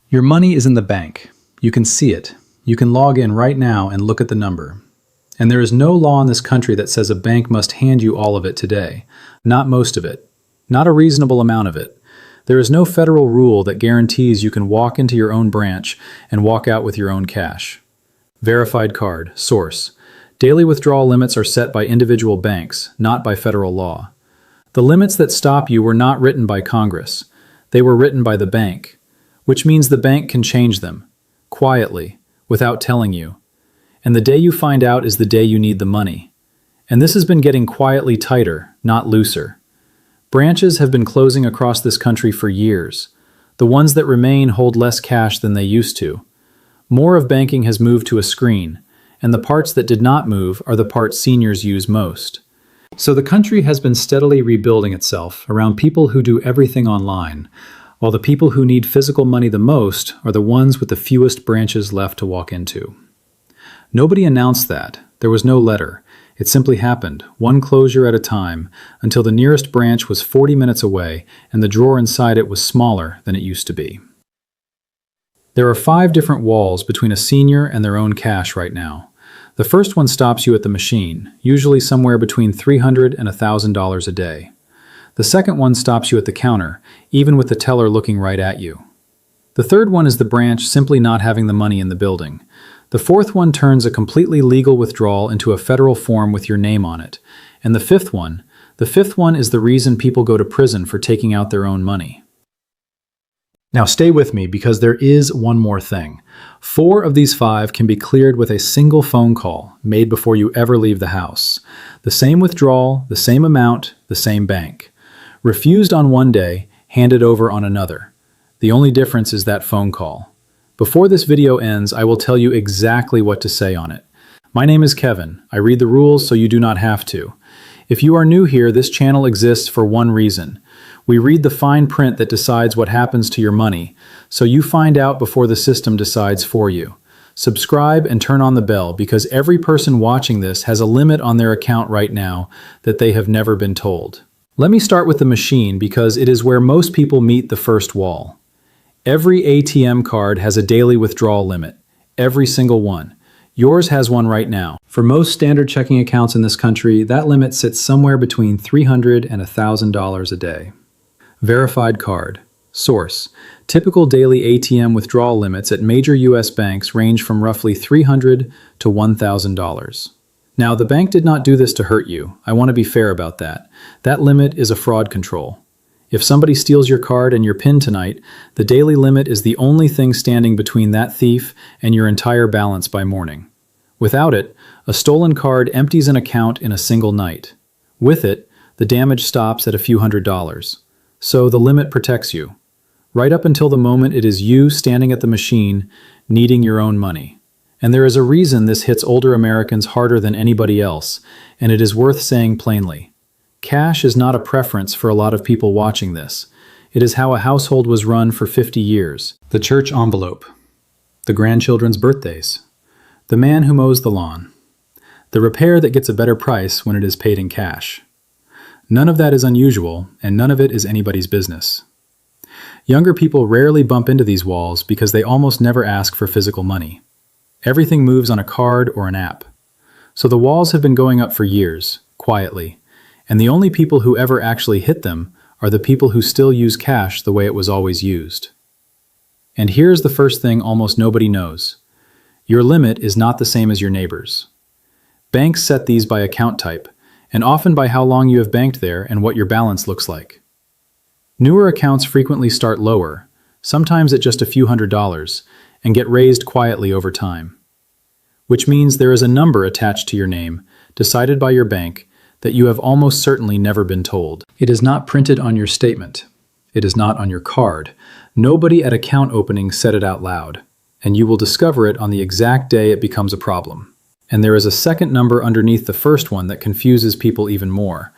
Your money is in the bank. You can see it. You can log in right now and look at the number. And there is no law in this country that says a bank must hand you all of it today. Not most of it. Not a reasonable amount of it. There is no federal rule that guarantees you can walk into your own branch and walk out with your own cash. Verified card. Source. Daily withdrawal limits are set by individual banks, not by federal law. The limits that stop you were not written by Congress. They were written by the bank, which means the bank can change them, quietly, without telling you. And the day you find out is the day you need the money. And this has been getting quietly tighter, not looser. Branches have been closing across this country for years. The ones that remain hold less cash than they used to. More of banking has moved to a screen, and the parts that did not move are the parts seniors use most. So the country has been steadily rebuilding itself around people who do everything online, while the people who need physical money the most are the ones with the fewest branches left to walk into. Nobody announced that. There was no letter. It simply happened, one closure at a time, until the nearest branch was 40 minutes away and the drawer inside it was smaller than it used to be. There are 5 different walls between a senior and their own cash right now. The first one stops you at the machine, usually somewhere between $300 and $1,000 a day. The second one stops you at the counter, even with the teller looking right at you. The third one is the branch simply not having the money in the building. The fourth one turns a completely legal withdrawal into a federal form with your name on it. And the fifth one is the reason people go to prison for taking out their own money. Now stay with me because there is one more thing. 4 of these 5 can be cleared with a single phone call made before you ever leave the house. The same withdrawal, the same amount, the same bank. Refused on one day, handed over on another. The only difference is that phone call. Before this video ends, I will tell you exactly what to say on it. My name is Kevin. I read the rules so you do not have to. If you are new here, this channel exists for one reason. We read the fine print that decides what happens to your money, so you find out before the system decides for you. Subscribe and turn on the bell because every person watching this has a limit on their account right now that they have never been told. Let me start with the machine because it is where most people meet the first wall. Every ATM card has a daily withdrawal limit. Every single one. Yours has one right now. For most standard checking accounts in this country, that limit sits somewhere between $300 and $1,000 a day. Verified card. Source. Typical daily ATM withdrawal limits at major U.S. banks range from roughly $300 to $1,000. Now, the bank did not do this to hurt you. I want to be fair about that. That limit is a fraud control. If somebody steals your card and your PIN tonight, the daily limit is the only thing standing between that thief and your entire balance by morning. Without it, a stolen card empties an account in a single night. With it, the damage stops at a few $100s. So the limit protects you. Right up until the moment it is you standing at the machine, needing your own money. And there is a reason this hits older Americans harder than anybody else, and it is worth saying plainly. Cash is not a preference for a lot of people watching this. It is how a household was run for 50 years. The church envelope. The grandchildren's birthdays. The man who mows the lawn. The repair that gets a better price when it is paid in cash. None of that is unusual, and none of it is anybody's business. Younger people rarely bump into these walls because they almost never ask for physical money. Everything moves on a card or an app. So the walls have been going up for years, quietly, and the only people who ever actually hit them are the people who still use cash the way it was always used. And here's the first thing almost nobody knows. Your limit is not the same as your neighbor's. Banks set these by account type, and often by how long you have banked there and what your balance looks like. Newer accounts frequently start lower, sometimes at just a few $100s, and get raised quietly over time. Which means there is a number attached to your name, decided by your bank, that you have almost certainly never been told. It is not printed on your statement. It is not on your card. Nobody at account opening said it out loud, and you will discover it on the exact day it becomes a problem. And there is a second number underneath the first one that confuses people even more.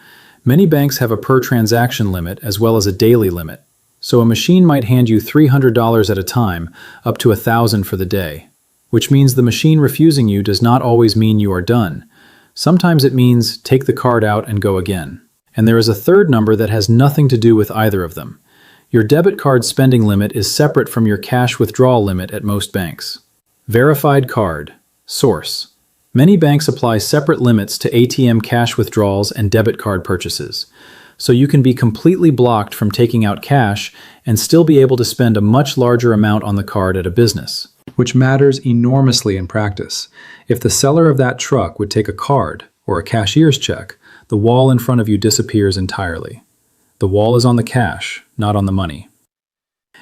Many banks have a per-transaction limit as well as a daily limit. So a machine might hand you $300 at a time, up to $1,000 for the day. Which means the machine refusing you does not always mean you are done. Sometimes it means take the card out and go again. And there is a third number that has nothing to do with either of them. Your debit card spending limit is separate from your cash withdrawal limit at most banks. Verified card. Source. Many banks apply separate limits to ATM cash withdrawals and debit card purchases, so you can be completely blocked from taking out cash and still be able to spend a much larger amount on the card at a business, which matters enormously in practice. If the seller of that truck would take a card or a cashier's check, the wall in front of you disappears entirely. The wall is on the cash, not on the money.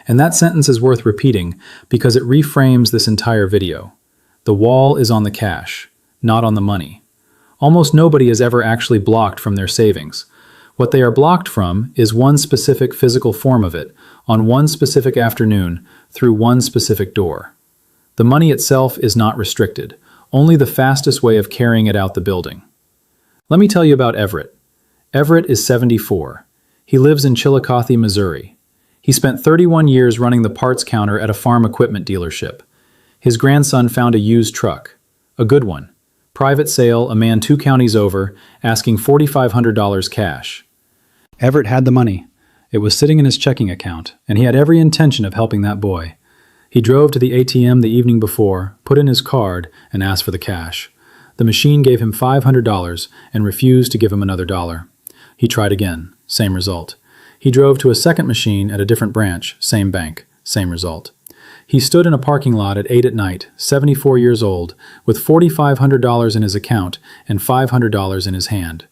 And that sentence is worth repeating because it reframes this entire video. The wall is on the cash, not on the money. Almost nobody is ever actually blocked from their savings. What they are blocked from is one specific physical form of it, on one specific afternoon, through one specific door. The money itself is not restricted, only the fastest way of carrying it out the building. Let me tell you about Everett. Everett is 74. He lives in Chillicothe, Missouri. He spent 31 years running the parts counter at a farm equipment dealership. His grandson found a used truck, a good one. Private sale, a man 2 counties over, asking $4,500 cash. Everett had the money. It was sitting in his checking account, and he had every intention of helping that boy. He drove to the ATM the evening before, put in his card, and asked for the cash. The machine gave him $500 and refused to give him another dollar. He tried again, same result. He drove to a second machine at a different branch, same bank, same result. He stood in a parking lot at 8 at night, 74 years old, with $4,500 in his account and $500 in his hand.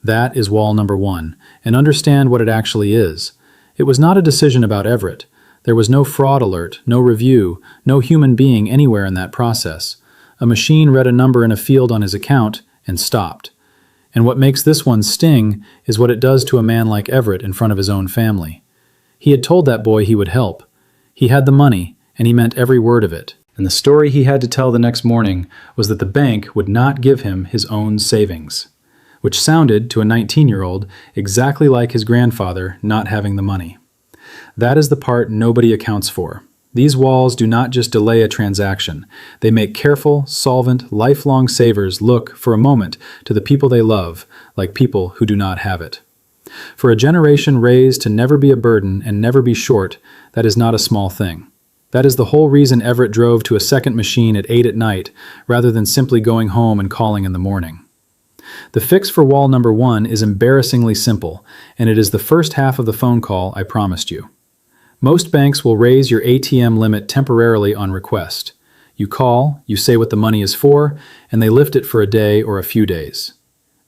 That is wall number 1, and understand what it actually is. It was not a decision about Everett. There was no fraud alert, no review, no human being anywhere in that process. A machine read a number in a field on his account and stopped. And what makes this one sting is what it does to a man like Everett in front of his own family. He had told that boy he would help. He had the money, and he meant every word of it. And the story he had to tell the next morning was that the bank would not give him his own savings, which sounded, to a 19-year-old, exactly like his grandfather not having the money. That is the part nobody accounts for. These walls do not just delay a transaction. They make careful, solvent, lifelong savers look, for a moment, to the people they love, like people who do not have it. For a generation raised to never be a burden and never be short, that is not a small thing. That is the whole reason Everett drove to a second machine at 8 at night, rather than simply going home and calling in the morning. The fix for wall number 1 is embarrassingly simple, and it is the first half of the phone call I promised you. Most banks will raise your ATM limit temporarily on request. You call, you say what the money is for, and they lift it for a day or a few days.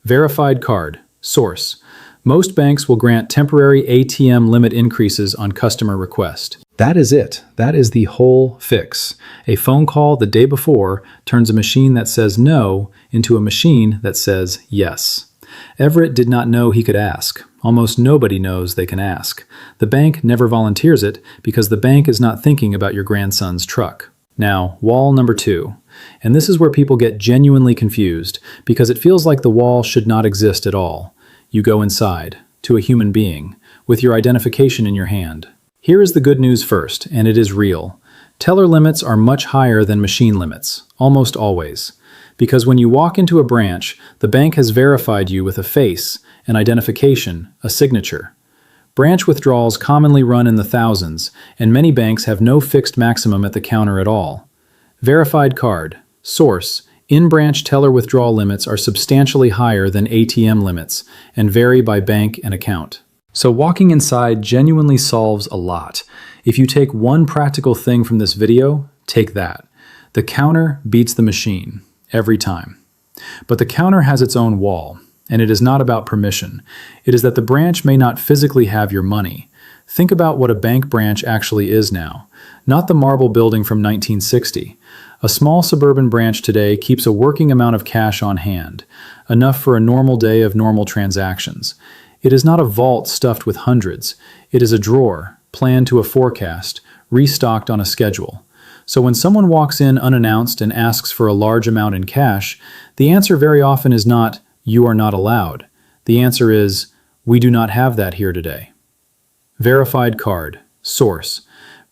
Verified card. Source. Most banks will grant temporary ATM limit increases on customer request. That is it. That is the whole fix. A phone call the day before turns a machine that says no into a machine that says yes. Everett did not know he could ask. Almost nobody knows they can ask. The bank never volunteers it because the bank is not thinking about your grandson's truck. Now, wall number 2. And this is where people get genuinely confused because it feels like the wall should not exist at all. You go inside, to a human being, with your identification in your hand. Here is the good news first, and it is real. Teller limits are much higher than machine limits, almost always. Because when you walk into a branch, the bank has verified you with a face, an identification, a signature. Branch withdrawals commonly run in the thousands, and many banks have no fixed maximum at the counter at all. Verified card. Source. In-branch teller withdrawal limits are substantially higher than ATM limits and vary by bank and account. So walking inside genuinely solves a lot. If you take one practical thing from this video, take that. The counter beats the machine, every time. But the counter has its own wall, and it is not about permission. It is that the branch may not physically have your money. Think about what a bank branch actually is now, not the marble building from 1960. A small suburban branch today keeps a working amount of cash on hand, enough for a normal day of normal transactions. It is not a vault stuffed with hundreds. It is a drawer, planned to a forecast, restocked on a schedule. So when someone walks in unannounced and asks for a large amount in cash, the answer very often is not, "You are not allowed." The answer is, "We do not have that here today." Verified card. Source.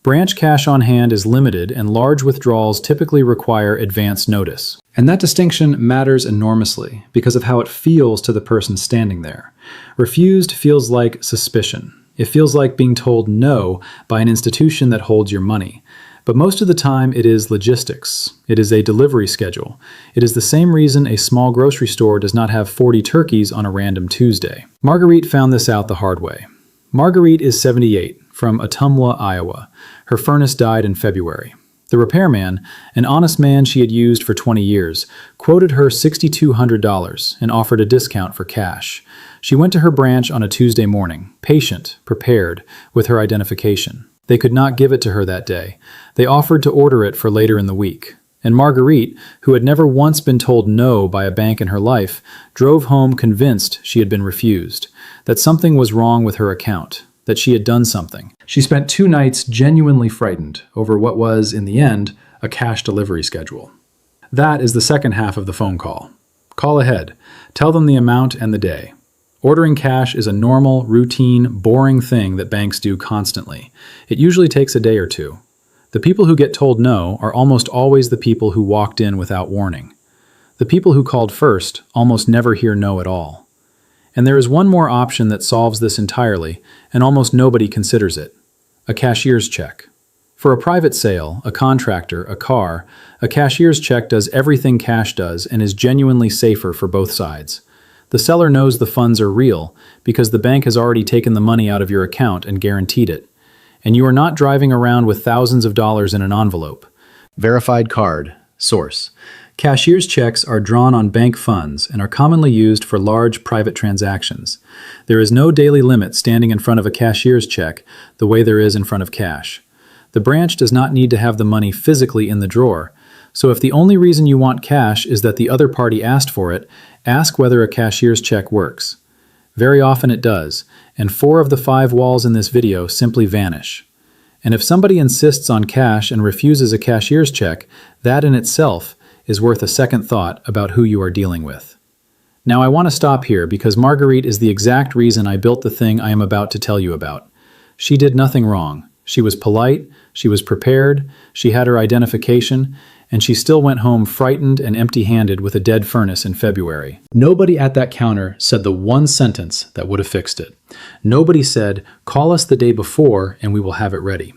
Branch cash on hand is limited and large withdrawals typically require advance notice. And that distinction matters enormously because of how it feels to the person standing there. Refused feels like suspicion. It feels like being told no by an institution that holds your money. But most of the time, it is logistics. It is a delivery schedule. It is the same reason a small grocery store does not have 40 turkeys on a random Tuesday. Marguerite found this out the hard way. Marguerite is 78, from Ottumwa, Iowa. Her furnace died in February. The repairman, an honest man she had used for 20 years, quoted her $6,200 and offered a discount for cash. She went to her branch on a Tuesday morning, patient, prepared, with her identification. They could not give it to her that day. They offered to order it for later in the week. And Marguerite, who had never once been told no by a bank in her life, drove home convinced she had been refused, that something was wrong with her account, that she had done something. She spent 2 nights genuinely frightened over what was, in the end, a cash delivery schedule. That is the second half of the phone call. Call ahead. Tell them the amount and the day. Ordering cash is a normal, routine, boring thing that banks do constantly. It usually takes a day or two. The people who get told no are almost always the people who walked in without warning. The people who called first almost never hear no at all. And there is one more option that solves this entirely, and almost nobody considers it: a cashier's check. For a private sale, a contractor, a car, a cashier's check does everything cash does and is genuinely safer for both sides. The seller knows the funds are real because the bank has already taken the money out of your account and guaranteed it. And you are not driving around with thousands of dollars in an envelope. Verified card. Source. Cashier's checks are drawn on bank funds and are commonly used for large private transactions. There is no daily limit standing in front of a cashier's check the way there is in front of cash. The branch does not need to have the money physically in the drawer. So if the only reason you want cash is that the other party asked for it, ask whether a cashier's check works. Very often it does, and 4 of the 5 walls in this video simply vanish. And if somebody insists on cash and refuses a cashier's check, that in itself is worth a second thought about who you are dealing with. Now I want to stop here because Marguerite is the exact reason I built the thing I am about to tell you about. She did nothing wrong. She was polite, she was prepared, she had her identification, and she still went home frightened and empty-handed with a dead furnace in February. Nobody at that counter said the one sentence that would have fixed it. Nobody said, "Call us the day before and we will have it ready."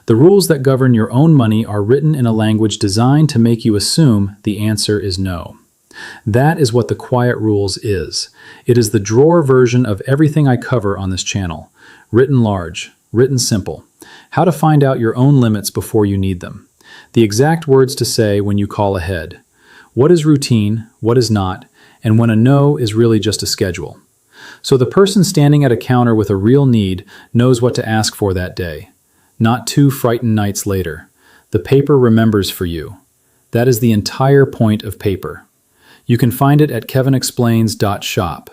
The rules that govern your own money are written in a language designed to make you assume the answer is no. That is what the Quiet Rules is. It is the drawer version of everything I cover on this channel. Written large, written simple. How to find out your own limits before you need them. The exact words to say when you call ahead. What is routine, what is not, and when a no is really just a schedule. So the person standing at a counter with a real need knows what to ask for that day. Not 2 frightened nights later. The paper remembers for you. That is the entire point of paper. You can find it at kevinexplains.shop.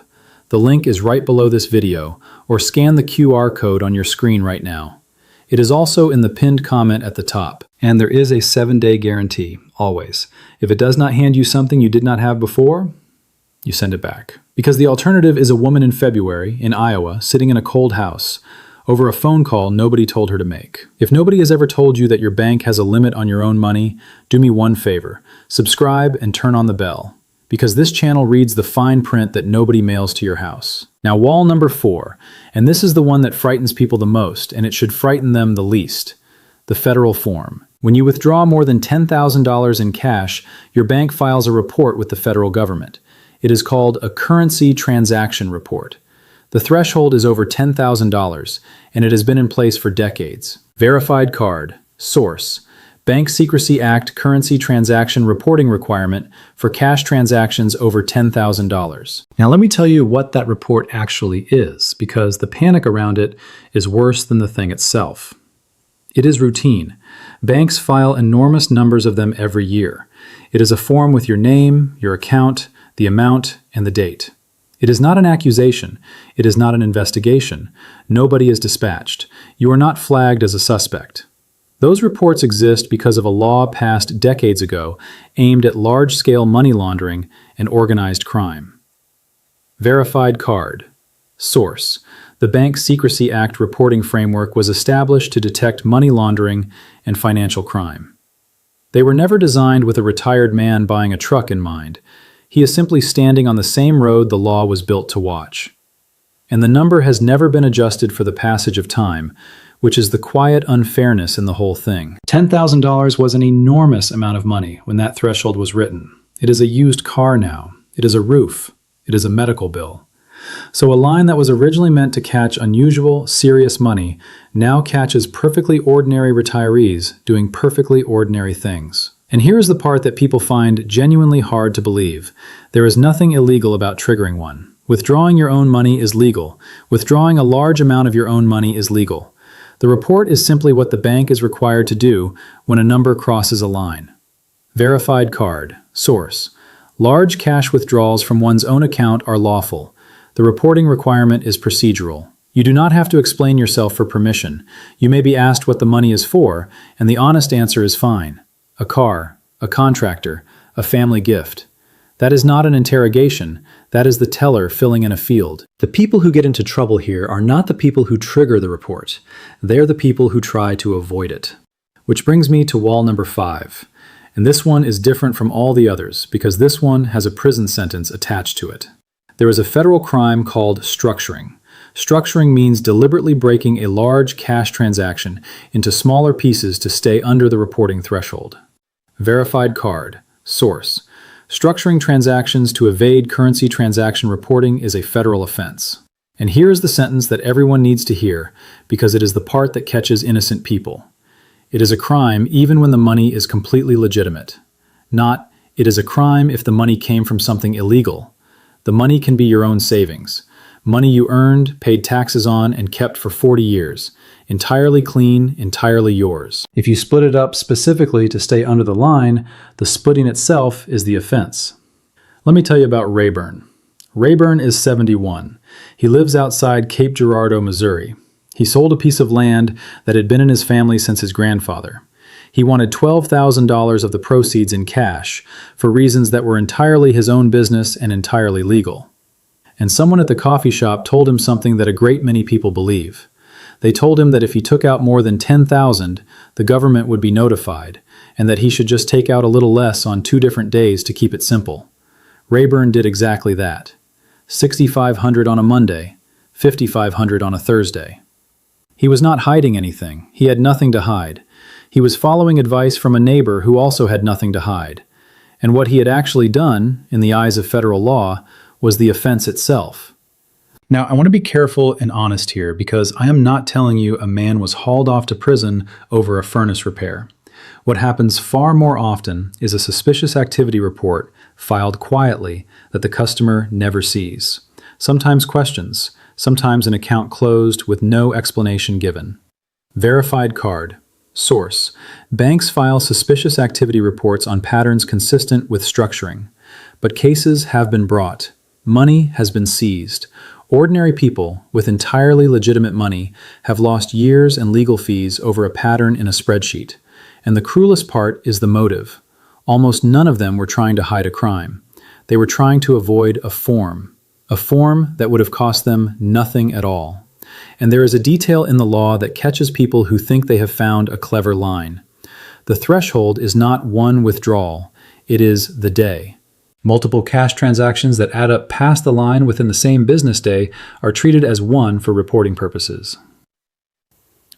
The link is right below this video, or scan the QR code on your screen right now. It is also in the pinned comment at the top. And there is a 7-day guarantee, always. If it does not hand you something you did not have before, you send it back. Because the alternative is a woman in February, in Iowa, sitting in a cold house, over a phone call nobody told her to make. If nobody has ever told you that your bank has a limit on your own money, do me one favor. Subscribe and turn on the bell. Because this channel reads the fine print that nobody mails to your house. Now, wall number 4, and this is the one that frightens people the most, and it should frighten them the least. The federal form. When you withdraw more than $10,000 in cash, your bank files a report with the federal government. It is called a currency transaction report. The threshold is over $10,000, and it has been in place for decades. Verified card. Source. Bank Secrecy Act currency transaction reporting requirement for cash transactions over $10,000. Now let me tell you what that report actually is, because the panic around it is worse than the thing itself. It is routine. Banks file enormous numbers of them every year. It is a form with your name, your account, the amount, and the date. It is not an accusation. It is not an investigation. Nobody is dispatched. You are not flagged as a suspect. Those reports exist because of a law passed decades ago aimed at large-scale money laundering and organized crime. Verified card. Source. The Bank Secrecy Act reporting framework was established to detect money laundering and financial crime. They were never designed with a retired man buying a truck in mind. He is simply standing on the same road the law was built to watch. And the number has never been adjusted for the passage of time, which is the quiet unfairness in the whole thing. $10,000 was an enormous amount of money when that threshold was written. It is a used car now. It is a roof. It is a medical bill. So a line that was originally meant to catch unusual, serious money now catches perfectly ordinary retirees doing perfectly ordinary things. And here is the part that people find genuinely hard to believe. There is nothing illegal about triggering one. Withdrawing your own money is legal. Withdrawing a large amount of your own money is legal. The report is simply what the bank is required to do when a number crosses a line. Verified card. Source. Large cash withdrawals from one's own account are lawful. The reporting requirement is procedural. You do not have to explain yourself for permission. You may be asked what the money is for, and the honest answer is fine. A car, a contractor, a family gift. That is not an interrogation. That is the teller filling in a field. The people who get into trouble here are not the people who trigger the report. They're the people who try to avoid it. Which brings me to wall number 5. And this one is different from all the others because this one has a prison sentence attached to it. There is a federal crime called structuring. Structuring means deliberately breaking a large cash transaction into smaller pieces to stay under the reporting threshold. Verified card. Source. Structuring transactions to evade currency transaction reporting is a federal offense. And here is the sentence that everyone needs to hear because it is the part that catches innocent people. It is a crime even when the money is completely legitimate. Not, it is a crime if the money came from something illegal. The money can be your own savings. Money you earned, paid taxes on, and kept for 40 years. Entirely clean, entirely yours. If you split it up specifically to stay under the line, the splitting itself is the offense. Let me tell you about Rayburn. Rayburn is 71. He lives outside Cape Girardeau, Missouri. He sold a piece of land that had been in his family since his grandfather. He wanted $12,000 of the proceeds in cash for reasons that were entirely his own business and entirely legal. And someone at the coffee shop told him something that a great many people believe. They told him that if he took out more than $10,000, the government would be notified, and that he should just take out a little less on 2 different days to keep it simple. Rayburn did exactly that. $6,500 on a Monday, $5,500 on a Thursday. He was not hiding anything. He had nothing to hide. He was following advice from a neighbor who also had nothing to hide. And what he had actually done, in the eyes of federal law, was the offense itself. Now, I want to be careful and honest here because I am not telling you a man was hauled off to prison over a furnace repair. What happens far more often is a suspicious activity report filed quietly that the customer never sees. Sometimes questions, sometimes an account closed with no explanation given. Verified card. Source. Banks file suspicious activity reports on patterns consistent with structuring. But cases have been brought. Money has been seized. Ordinary people with entirely legitimate money have lost years and legal fees over a pattern in a spreadsheet. And the cruelest part is the motive. Almost none of them were trying to hide a crime. They were trying to avoid a form that would have cost them nothing at all. And there is a detail in the law that catches people who think they have found a clever line. The threshold is not one withdrawal, it is the day. Multiple cash transactions that add up past the line within the same business day are treated as one for reporting purposes.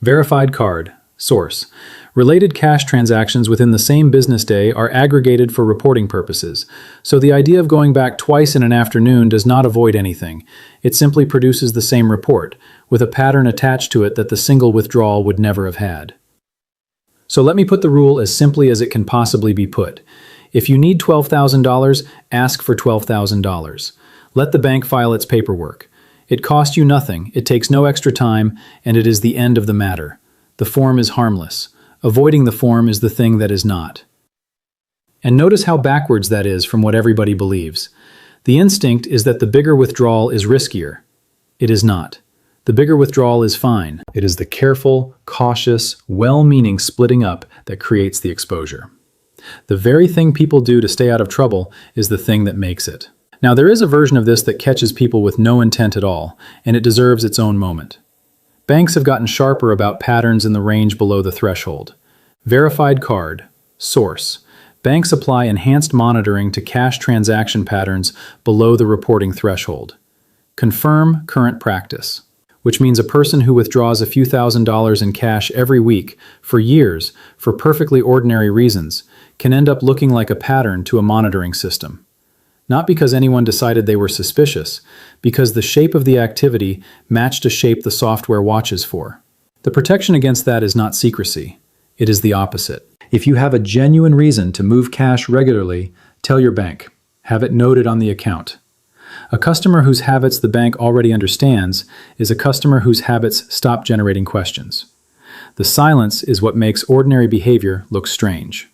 Verified card. Source. Related cash transactions within the same business day are aggregated for reporting purposes, so the idea of going back twice in an afternoon does not avoid anything. It simply produces the same report, with a pattern attached to it that the single withdrawal would never have had. So let me put the rule as simply as it can possibly be put. If you need $12,000, ask for $12,000. Let the bank file its paperwork. It costs you nothing, it takes no extra time, and it is the end of the matter. The form is harmless. Avoiding the form is the thing that is not. And notice how backwards that is from what everybody believes. The instinct is that the bigger withdrawal is riskier. It is not. The bigger withdrawal is fine. It is the careful, cautious, well-meaning splitting up that creates the exposure. The very thing people do to stay out of trouble is the thing that makes it. Now, there is a version of this that catches people with no intent at all, and it deserves its own moment. Banks have gotten sharper about patterns in the range below the threshold. Verified card. Source. Banks apply enhanced monitoring to cash transaction patterns below the reporting threshold. Confirm current practice, which means a person who withdraws a few $1,000s in cash every week for years for perfectly ordinary reasons can end up looking like a pattern to a monitoring system. Not because anyone decided they were suspicious, because the shape of the activity matched a shape the software watches for. The protection against that is not secrecy. It is the opposite. If you have a genuine reason to move cash regularly, tell your bank. Have it noted on the account. A customer whose habits the bank already understands is a customer whose habits stop generating questions. The silence is what makes ordinary behavior look strange.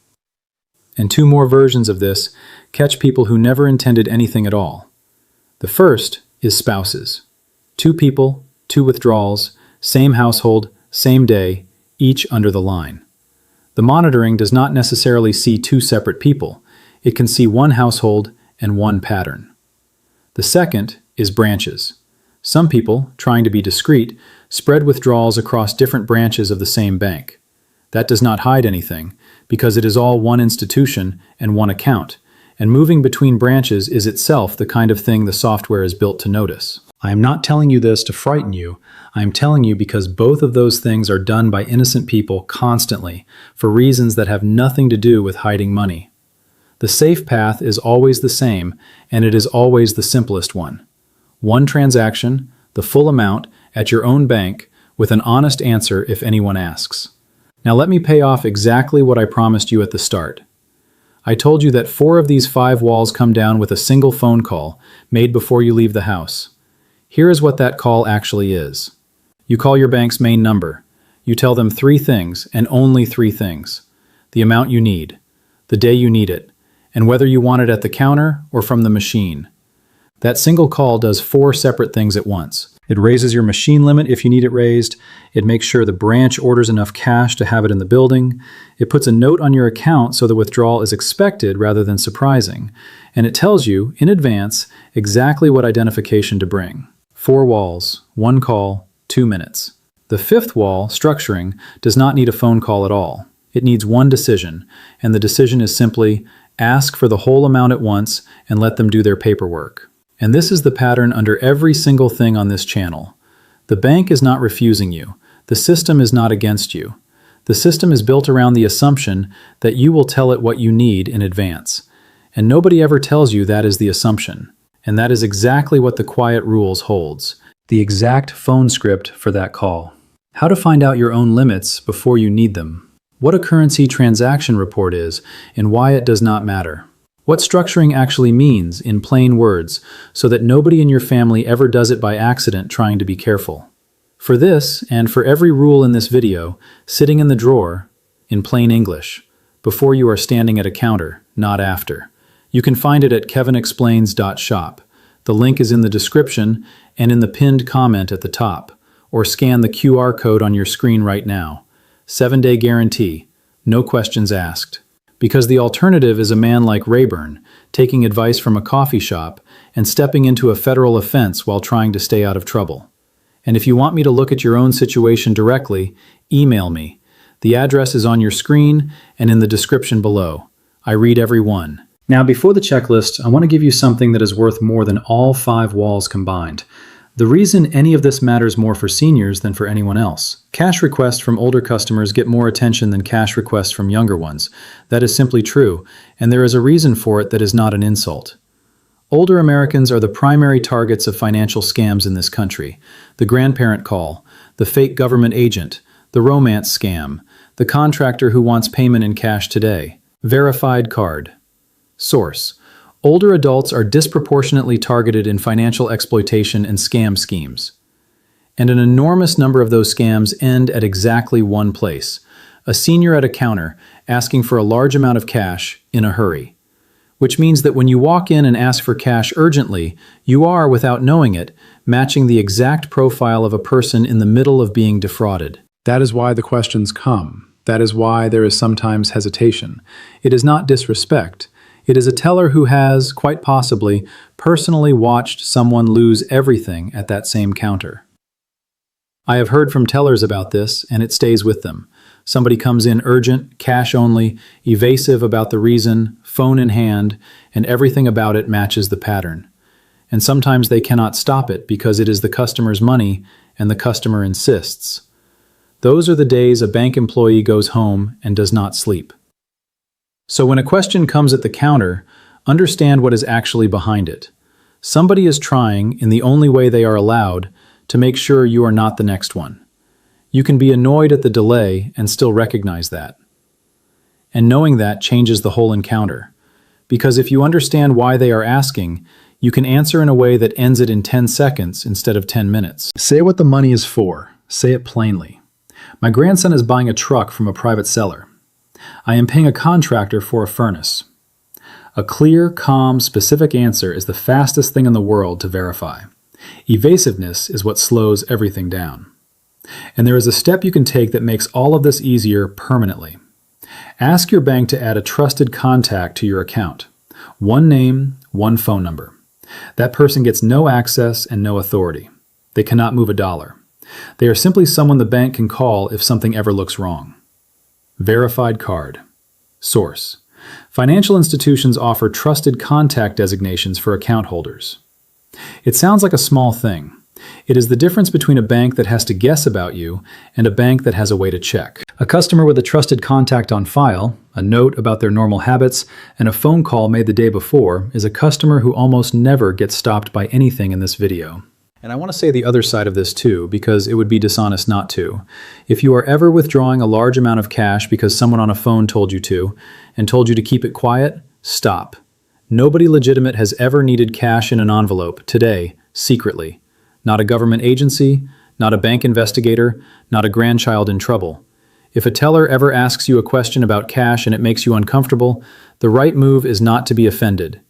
And two more versions of this catch people who never intended anything at all. The first is spouses. Two people, two withdrawals, same household, same day, each under the line. The monitoring does not necessarily see two separate people. It can see one household and one pattern. The second is branches. Some people, trying to be discreet, spread withdrawals across different branches of the same bank. That does not hide anything, because it is all one institution and one account, and moving between branches is itself the kind of thing the software is built to notice. I am not telling you this to frighten you. I am telling you because both of those things are done by innocent people constantly, for reasons that have nothing to do with hiding money. The safe path is always the same, and it is always the simplest one. One transaction, the full amount, at your own bank, with an honest answer if anyone asks. Now let me pay off exactly what I promised you at the start. I told you that 4 of these 5 walls come down with a single phone call made before you leave the house. Here is what that call actually is. You call your bank's main number. You tell them 3 things, and only 3 things. The amount you need, the day you need it, and whether you want it at the counter or from the machine. That single call does 4 separate things at once. It raises your machine limit if you need it raised. It makes sure the branch orders enough cash to have it in the building. It puts a note on your account so the withdrawal is expected rather than surprising. And it tells you, in advance, exactly what identification to bring. 4 walls, 1 call, 2 minutes. The 5th wall, structuring, does not need a phone call at all. It needs one decision, and the decision is simply, ask for the whole amount at once and let them do their paperwork. And this is the pattern under every single thing on this channel. The bank is not refusing you. The system is not against you. The system is built around the assumption that you will tell it what you need in advance. And nobody ever tells you that is the assumption. And that is exactly what the quiet rules holds. The exact phone script for that call. How to find out your own limits before you need them. What a currency transaction report is, and why it does not matter. What structuring actually means, in plain words, so that nobody in your family ever does it by accident trying to be careful. For this, and for every rule in this video, sitting in the drawer, in plain English, before you are standing at a counter, not after. You can find it at kevinexplains.shop. The link is in the description and in the pinned comment at the top, or scan the QR code on your screen right now. 7-day guarantee, no questions asked. Because the alternative is a man like Rayburn, taking advice from a coffee shop and stepping into a federal offense while trying to stay out of trouble. And if you want me to look at your own situation directly, email me. The address is on your screen and in the description below. I read every one. Now, before the checklist, I want to give you something that is worth more than all 5 walls combined. The reason any of this matters more for seniors than for anyone else. Cash requests from older customers get more attention than cash requests from younger ones. That is simply true, and there is a reason for it that is not an insult. Older Americans are the primary targets of financial scams in this country. The grandparent call, the fake government agent, the romance scam, the contractor who wants payment in cash today, verified card. Source: older adults are disproportionately targeted in financial exploitation and scam schemes. And an enormous number of those scams end at exactly one place: a senior at a counter asking for a large amount of cash in a hurry. Which means that when you walk in and ask for cash urgently, you are, without knowing it, matching the exact profile of a person in the middle of being defrauded. That is why the questions come. That is why there is sometimes hesitation. It is not disrespect. It is a teller who has, quite possibly, personally watched someone lose everything at that same counter. I have heard from tellers about this, and it stays with them. Somebody comes in urgent, cash only, evasive about the reason, phone in hand, and everything about it matches the pattern. and sometimes they cannot stop it because it is the customer's money and the customer insists. Those are the days a bank employee goes home and does not sleep. So when a question comes at the counter, understand what is actually behind it. Somebody is trying, in the only way they are allowed, to make sure you are not the next one. You can be annoyed at the delay and still recognize that. And knowing that changes the whole encounter. Because if you understand why they are asking, you can answer in a way that ends it in 10 seconds instead of 10 minutes. Say what the money is for. Say it plainly. My grandson is buying a truck from a private seller. I am paying a contractor for a furnace. A clear, calm, specific answer is the fastest thing in the world to verify. Evasiveness is what slows everything down. And there is a step you can take that makes all of this easier permanently. Ask your bank to add a trusted contact to your account. One name, one phone number. That person gets no access and no authority. They cannot move a dollar. They are simply someone the bank can call if something ever looks wrong. Verified card. Source. Financial institutions offer trusted contact designations for account holders. It sounds like a small thing. It is the difference between a bank that has to guess about you and a bank that has a way to check. A customer with a trusted contact on file, a note about their normal habits, and a phone call made the day before is a customer who almost never gets stopped by anything in this video. And I want to say the other side of this too, because it would be dishonest not to. If you are ever withdrawing a large amount of cash because someone on a phone told you to, and told you to keep it quiet, stop. Nobody legitimate has ever needed cash in an envelope, today, secretly. Not a government agency, not a bank investigator, not a grandchild in trouble. If a teller ever asks you a question about cash and it makes you uncomfortable, the right move is not to be offended.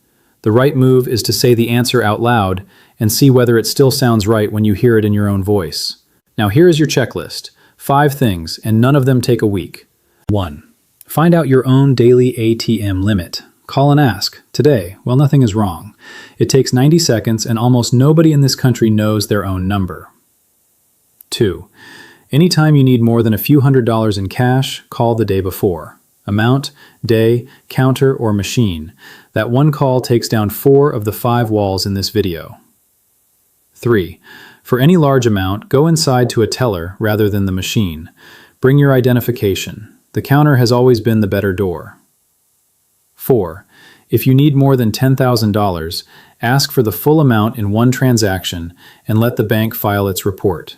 The right move is to say the answer out loud and see whether it still sounds right when you hear it in your own voice. Now here is your checklist. 5 things, and none of them take a week. 1. Find out your own daily ATM limit. Call and ask. Today, well, nothing is wrong. It takes 90 seconds and almost nobody in this country knows their own number. 2. Anytime you need more than a few $100s in cash, call the day before. Amount, day, counter, or machine. That one call takes down 4 of the 5 walls in this video. 3. For any large amount, go inside to a teller rather than the machine. Bring your identification. The counter has always been the better door. 4. If you need more than $10,000, ask for the full amount in one transaction and let the bank file its report.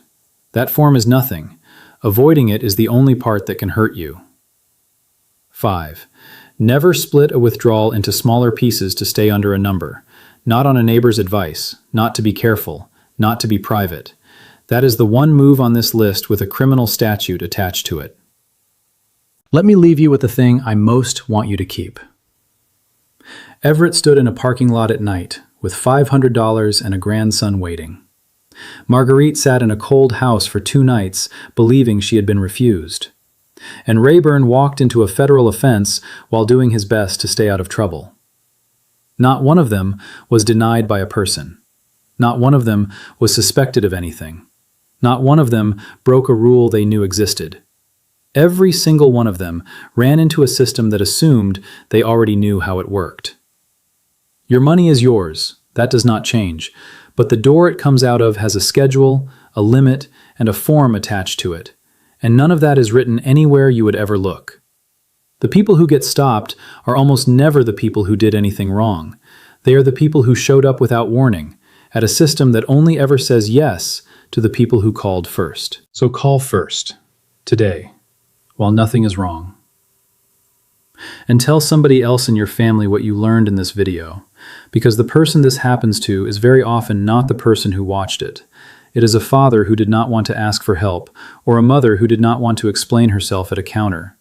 That form is nothing. Avoiding it is the only part that can hurt you. 5. Never split a withdrawal into smaller pieces to stay under a number. Not on a neighbor's advice, not to be careful, not to be private. That is the one move on this list with a criminal statute attached to it. Let me leave you with the thing I most want you to keep. Everett stood in a parking lot at night with $500 and a grandson waiting. Marguerite sat in a cold house for 2 nights, believing she had been refused. And Rayburn walked into a federal offense while doing his best to stay out of trouble. Not one of them was denied by a person. Not one of them was suspected of anything. Not one of them broke a rule they knew existed. Every single one of them ran into a system that assumed they already knew how it worked. Your money is yours. That does not change. But the door it comes out of has a schedule, a limit, and a form attached to it. And none of that is written anywhere you would ever look. The people who get stopped are almost never the people who did anything wrong. They are the people who showed up without warning, at a system that only ever says yes to the people who called first. So call first, today, while nothing is wrong. And tell somebody else in your family what you learned in this video, because the person this happens to is very often not the person who watched it. It is a father who did not want to ask for help, or a mother who did not want to explain herself at a counter.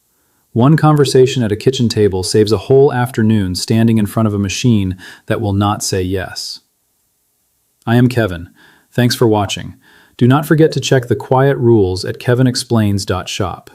One conversation at a kitchen table saves a whole afternoon standing in front of a machine that will not say yes. I am Kevin. Thanks for watching. Do not forget to check the quiet rules at kevinexplains.shop.